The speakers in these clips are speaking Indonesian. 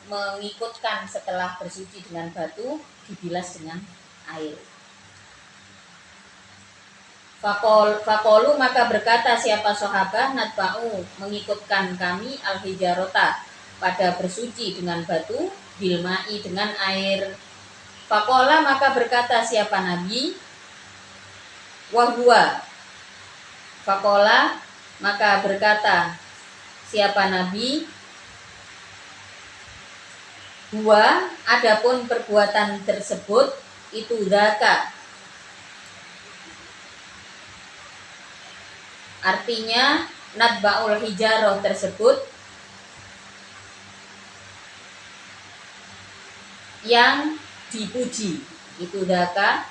mengikutkan setelah bersuci dengan batu dibilas dengan air. Fakolu maka berkata siapa sahabat, natba'u mengikutkan kami al-hijarota pada bersuci dengan batu, bilma'i dengan air. Fakola maka berkata siapa Nabi, wahwa. Fakola maka berkata siapa Nabi, huwa adapun perbuatan tersebut itu dzaka. Artinya natba'ul hijaroh tersebut yang dipuji. Itu daka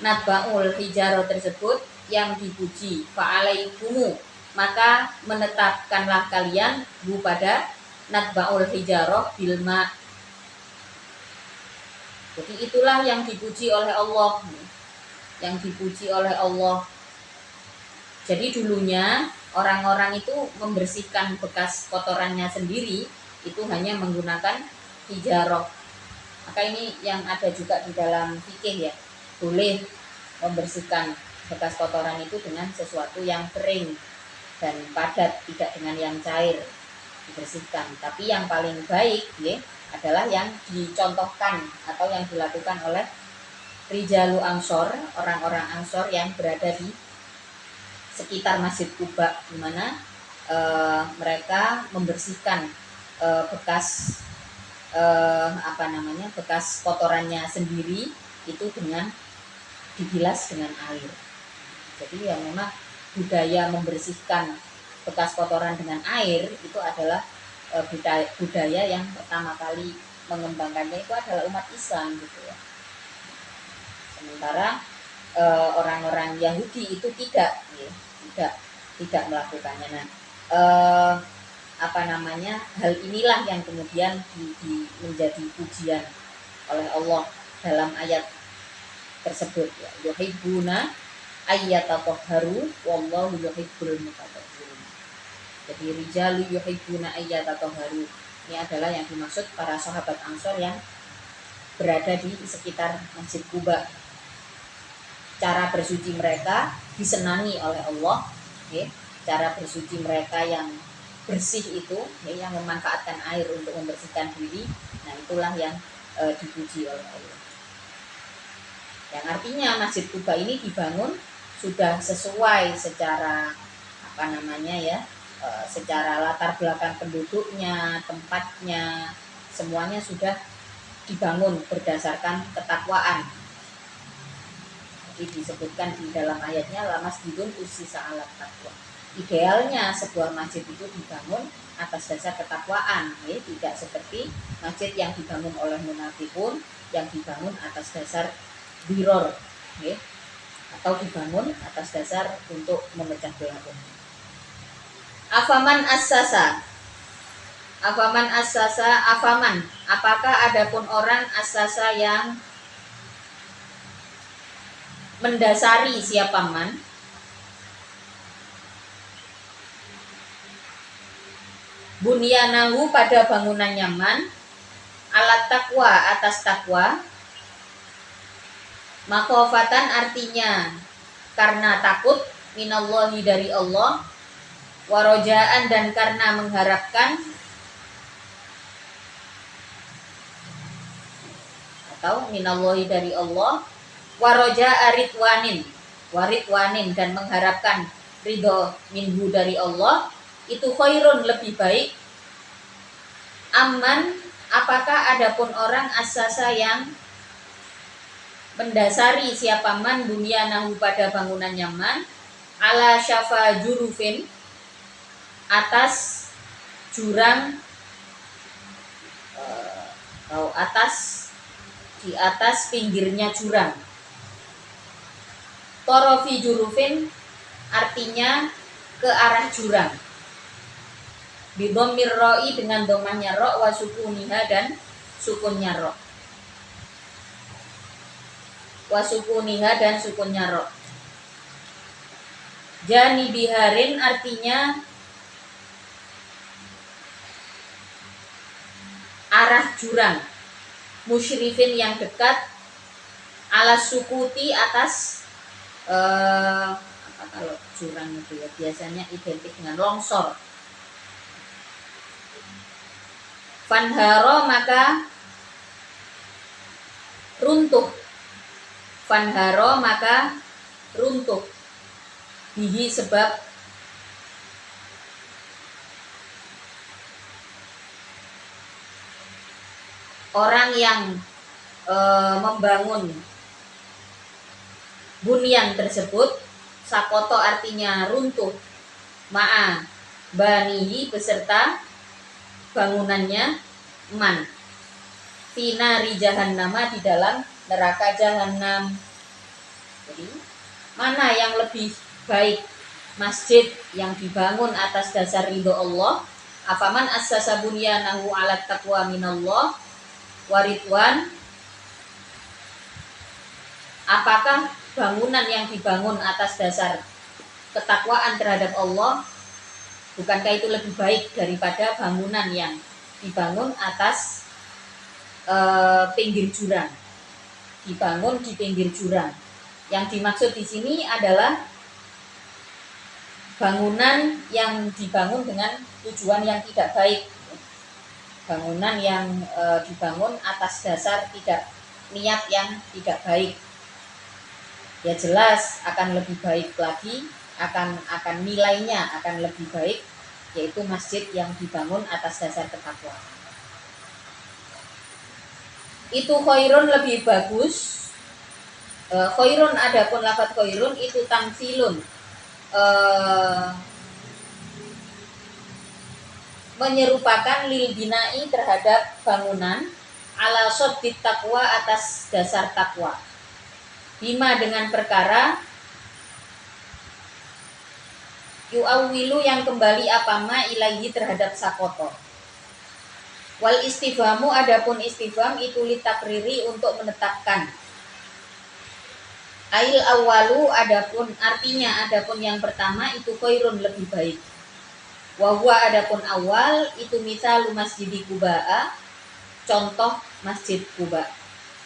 natba'ul hijaroh tersebut yang dipuji. Fa'alaikumu maka menetapkanlah kalian bu pada natba'ul hijaroh bilma. Jadi itulah yang dipuji oleh Allah. Yang dipuji oleh Allah. Jadi dulunya orang-orang itu membersihkan bekas kotorannya sendiri itu hanya menggunakan hijaroh. Maka ini yang ada juga di dalam fikih ya, boleh membersihkan bekas kotoran itu dengan sesuatu yang kering dan padat, tidak dengan yang cair dibersihkan. Tapi yang paling baik ya adalah yang dicontohkan atau yang dilakukan oleh Rijalu Ansor, orang-orang Ansor yang berada di sekitar Masjid Quba, di mana mereka membersihkan bekas bekas kotorannya sendiri itu dengan dibilas dengan air. Jadi ya memang budaya membersihkan bekas kotoran dengan air itu adalah budaya yang pertama kali mengembangkannya itu adalah umat Islam gitu ya. Sementara orang-orang Yahudi itu tidak melakukannya. Nah, hal inilah yang kemudian menjadi pujian oleh Allah dalam ayat tersebut ya. Yuhibbuna ayyatatahharu wallahu yuhibbul mutatahhirin. Jadi rijalu yuhibbuna ayyatatahharu ini adalah yang dimaksud para sahabat Ansor yang berada di sekitar Masjid Quba. Cara bersuci mereka disenangi oleh Allah ya. Cara bersuci mereka yang bersih itu ya, yang memanfaatkan air untuk membersihkan diri. Nah itulah yang dipuji oleh Allah. Yang artinya Masjid Quba ini dibangun sudah sesuai secara secara latar belakang penduduknya, tempatnya, semuanya sudah dibangun berdasarkan ketakwaan. Jadi disebutkan di dalam ayatnya la masjidun ussisa 'alat taqwa. Idealnya sebuah masjid itu dibangun atas dasar ketakwaan, ya, tidak seperti masjid yang dibangun oleh munafikun yang dibangun atas dasar biror, ya, atau dibangun atas dasar untuk memecah belah umat. Afaman apakah adapun orang assasa yang mendasari siapa man bunyanahu pada bangunannya man alat takwa atas takwa, makhofatan artinya karena takut, minallahi dari Allah, warojaan dan karena mengharapkan, atau minallahi dari Allah, waroja waridwanin dan mengharapkan ridho minhu dari Allah, itu khairun lebih baik. Aman apakah adapun orang asasa yang mendasari siapa man bunyanahu pada bangunannya man ala syafa jurufin atas jurang di atas pinggirnya jurang. Torofi jurufin artinya ke arah jurang. Bidhammir ra'i dengan domahnya ra wa sukuniha dan sukunnya ra. Wa sukuniha dan sukunnya ra. Jani biharin artinya arah jurang, musyrifin yang dekat, ala sukuti atas apa kalau jurang itu ya biasanya identik dengan longsor. Fanharo maka runtuh, fanharo maka runtuh, bihi sebab orang yang membangun bunyan tersebut. Sakoto artinya runtuh, ma'a banihi beserta bangunannya, man finari jahannama di dalam neraka jahannam. Jadi mana yang lebih baik, masjid yang dibangun atas dasar ridho Allah, afaman assasa bunyanahu ala taqwa minallah waridwan, apakah bangunan yang dibangun atas dasar ketakwaan terhadap Allah, bukankah itu lebih baik daripada bangunan yang dibangun atas pinggir jurang, dibangun di pinggir jurang. Yang dimaksud di sini adalah bangunan yang dibangun dengan tujuan yang tidak baik, bangunan yang dibangun atas dasar tidak niat yang tidak baik. Ya jelas akan lebih baik lagi, akan nilainya akan lebih baik, yaitu masjid yang dibangun atas dasar ketakwaan. Itu khairun lebih bagus. Khairun adapun lafaz khairun itu tamsilun, menyerupakan lil binai terhadap bangunan, ala soddit takwa atas dasar takwa, bima dengan perkara, yu'awwilu yang kembali apama ilaihi terhadap sakoto. Wal istifhamu adapun istifham itu litakriri untuk menetapkan. Ail awalu adapun artinya adapun yang pertama itu khairun lebih baik. Wahwa adapun awal itu misalu masjidi Quba'a, contoh masjid Quba.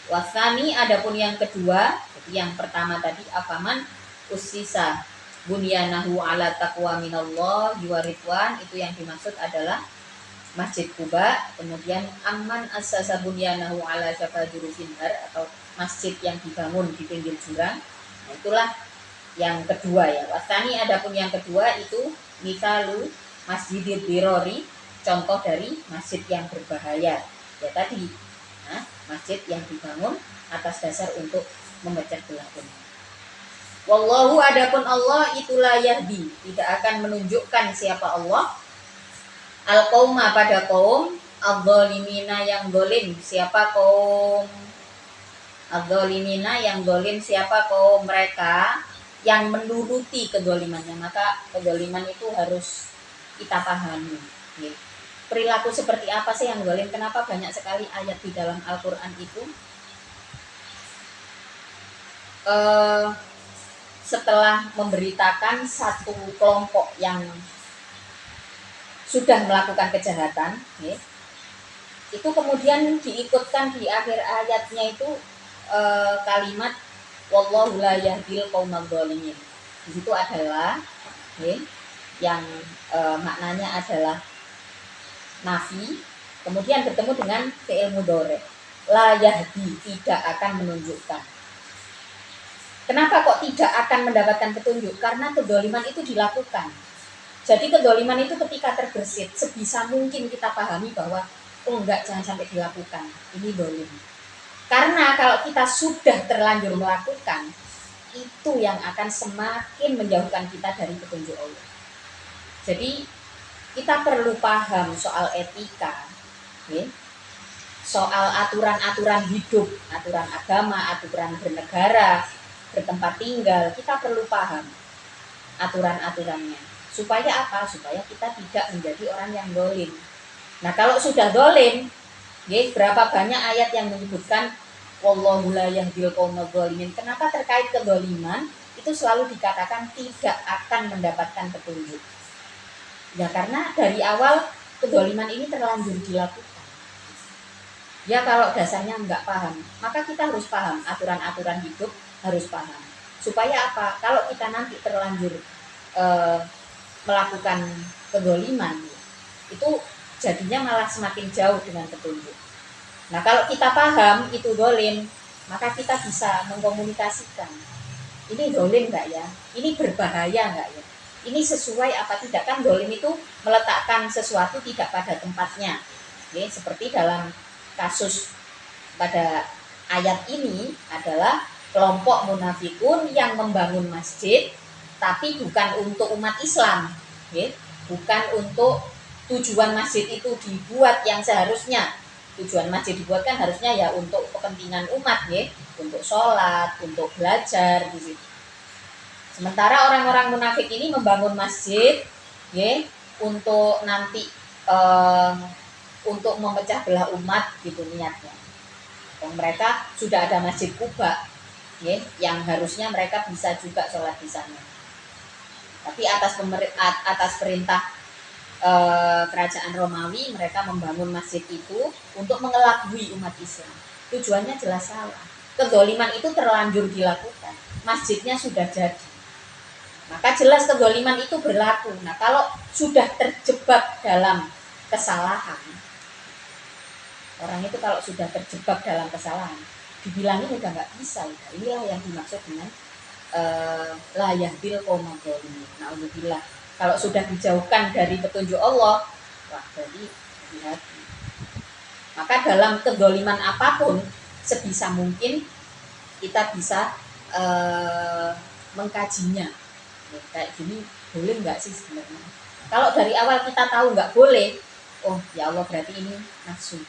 Wasani adapun yang kedua, jadi yang pertama tadi afaman usisa bunyanahu ala taqwa minallah yuwaridwan, itu yang dimaksud adalah masjid Quba. Kemudian amman assasa bunyanahu ala syafa jurufin har, atau masjid yang dibangun di pinggir jurang. Nah, itulah yang kedua ya. Wasani adapun yang kedua itu misalu masjidid dirori, contoh dari masjid yang berbahaya. Ya tadi, nah, masjid yang dibangun atas dasar untuk memecah belah umat. Wallahu adapun Allah itulah yahdi, tidak akan menunjukkan siapa Allah, al-qauma pada kaum, adz-dzalimina yang dolim, siapa kaum adz-dzalimina yang dolim, siapa kaum mereka yang menuruti kedolimannya. Maka kedoliman itu harus kita pahami. Perilaku seperti apa sih yang dolim? Kenapa banyak sekali ayat di dalam Al-Quran itu setelah memberitakan satu kelompok yang sudah melakukan kejahatan, itu kemudian diikutkan di akhir ayatnya itu kalimat wallahu la yahdil qaumadz dzalimin. Di situ adalah yang maknanya adalah nafi, kemudian bertemu dengan fi'il mudhari, la yahdi, tidak akan menunjukkan. Kenapa kok tidak akan mendapatkan petunjuk? Karena kedoliman itu dilakukan. Jadi kedoliman itu ketika terbersit, sebisa mungkin kita pahami bahwa oh enggak, jangan sampai dilakukan, ini dolim. Karena kalau kita sudah terlanjur melakukan, itu yang akan semakin menjauhkan kita dari petunjuk Allah. Jadi kita perlu paham soal etika, soal aturan-aturan hidup, aturan agama, aturan bernegara, bertempat tinggal. Kita perlu paham aturan-aturannya. Supaya apa? Supaya kita tidak menjadi orang yang dolim. Nah kalau sudah dolim, berapa banyak ayat yang menyebutkan wallahu la yahdil qaumadz dzalimin. Kenapa terkait kedoliman itu selalu dikatakan tidak akan mendapatkan petunjuk? Ya karena dari awal kedoliman ini terlanjur dilakukan. Ya kalau dasarnya nggak paham, maka kita harus paham aturan-aturan hidup, harus paham. Supaya apa? Kalau kita nanti terlanjur eh, melakukan kegoliman, itu jadinya malah semakin jauh dengan petunjuk. Nah kalau kita paham itu dolim, maka kita bisa mengkomunikasikan. Ini dolim nggak ya? Ini berbahaya nggak ya? Ini sesuai apa tidak? Kan dolim itu meletakkan sesuatu tidak pada tempatnya. Oke, seperti dalam kasus pada ayat ini adalah kelompok munafikun yang membangun masjid tapi bukan untuk umat Islam, oke? Bukan untuk tujuan masjid itu dibuat yang seharusnya. Tujuan masjid dibuat kan harusnya ya untuk kepentingan umat, ya, untuk sholat, untuk belajar di situ. Sementara orang-orang munafik ini membangun masjid, ya, untuk nanti eh, untuk memecah belah umat gitu niatnya. Dan mereka sudah ada masjid Kuba, ya, yang harusnya mereka bisa juga sholat di sana. Tapi atas perintah kerajaan Romawi, mereka membangun masjid itu untuk mengelabui umat Islam. Tujuannya jelas salah. Kedzaliman itu terlanjur dilakukan. Masjidnya sudah jadi. Maka jelas kedzaliman itu berlaku. Nah, kalau sudah terjebak dalam kesalahan, orang itu kalau sudah terjebak dalam kesalahan, dibilangin udah nggak bisa. Inilah yang dimaksud dengan la yahdil qaumal dzalimin. Nauzubillah. Kalau sudah dijauhkan dari petunjuk Allah, wah berarti hati-hati. Maka dalam kedzaliman apapun, sebisa mungkin kita bisa mengkajinya. Ya, kayak gini boleh nggak sih sebenarnya? Kalau dari awal kita tahu nggak boleh, oh ya Allah berarti ini nafsu.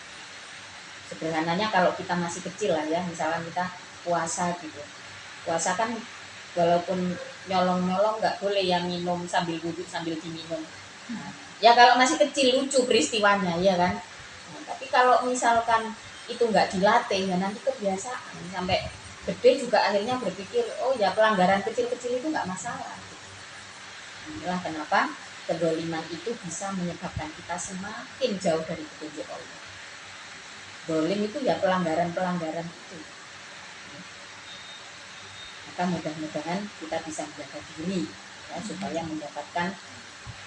Sederhananya kalau kita masih kecil lah ya, misalnya kita puasa gitu. Puasa kan walaupun nyolong-nyolong nggak boleh yang minum sambil duduk sambil diminum. Nah, ya kalau masih kecil lucu peristiwanya ya kan. Nah, tapi kalau misalkan itu nggak dilatih ya nanti kebiasaan sampai gede juga akhirnya berpikir oh ya pelanggaran kecil-kecil itu nggak masalah. Inilah kenapa kedoliman itu bisa menyebabkan kita semakin jauh dari petunjuk Allah. Dolim itu ya pelanggaran-pelanggaran itu. Maka mudah-mudahan kita bisa menjaga diri ya, supaya mendapatkan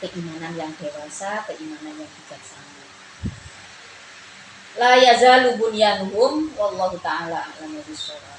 keimanan yang dewasa, keimanan yang bijaksana. La yazalu bunyanuhum wallahu taala a'lamu bishawab.